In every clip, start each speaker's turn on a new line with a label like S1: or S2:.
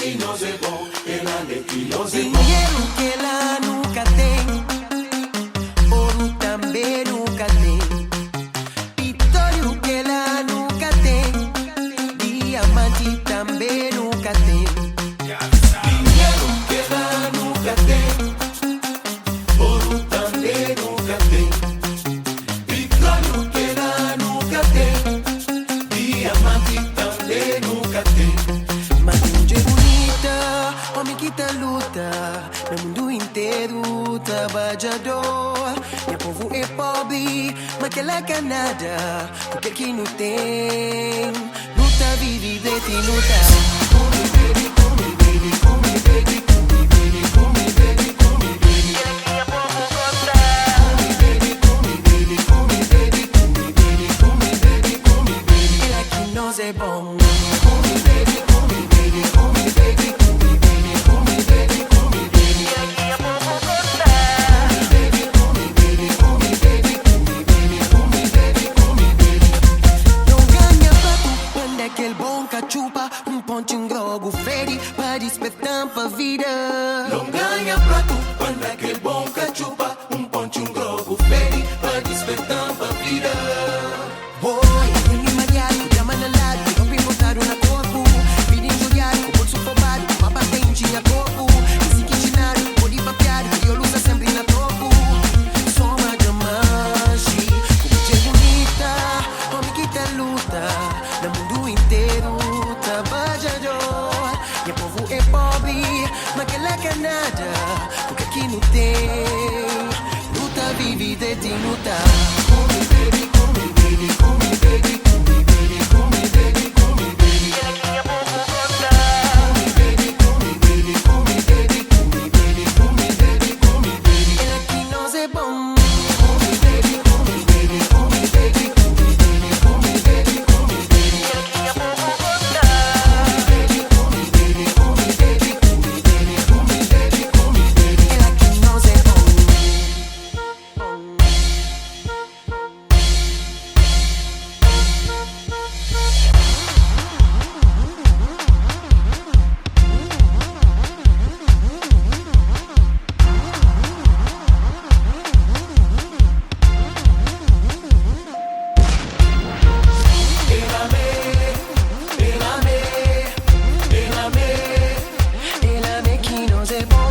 S1: equinoze bom, ela equinoze bom.
S2: Dinheiro que ela nunca tem, ouro também nunca tem. Petróleo que ela nunca tem, diamante também nunca tem.
S1: Dinheiro que ela nunca tem, ouro também nunca tem. Petróleo que ela nunca tem, diamante também nunca tem.
S2: Mas mulher bonita, homem que tá luta, no mundo inteiro trabalhador. Meu povo é pobre, mas que ela quer nada, porque que não tem. Luta, vive, deita e luta.
S1: Come baby, come baby, come baby, come baby, come baby, come baby. Come baby, come baby, come baby, come baby, come baby, come baby.
S2: Ela que nós é bom.
S1: Come baby, come baby, come baby, come baby, come baby, come baby. Come baby, come baby, come baby, come baby, come baby, come baby.
S2: Não ganha prato quando é aquele bom cachupa, pontinho grogo fere para despertar pra vida.
S1: Não ganha prato quando aquele bom cachupa, pontinho grogo fere para despertar pra vida.
S2: Boy, ele malhado, chama na lado, não vem botado na corpo. Vida enjulhado, com bolso roubado, uma patente a corpo. Esse kitchenado, body papiado, eu luta sempre na topo. Soma de manche, como mulher bonita, homem que tá luta, no mundo inteiro trabalhador. Meu povo é pobre, mas que ela quer nada, porque aqui não tem. Luta, vive, deita e luta.
S1: Come baby, come baby, come baby, come baby, come baby, come baby. Come baby, come baby, come baby, come baby, come baby, come baby.
S2: Ela que nós é bom.
S1: Come baby, come baby, come baby, come baby, come baby, come baby. Come baby, come baby, come baby, come baby, come baby, come baby.
S2: Ela que nós é bom. Ela me que nós é bom.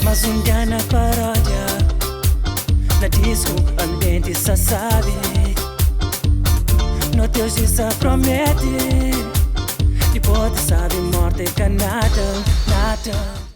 S3: Mas um dia na paródia, na disco, ambiente só sabe. No teu se promete, depois sabe morte que nada, nada.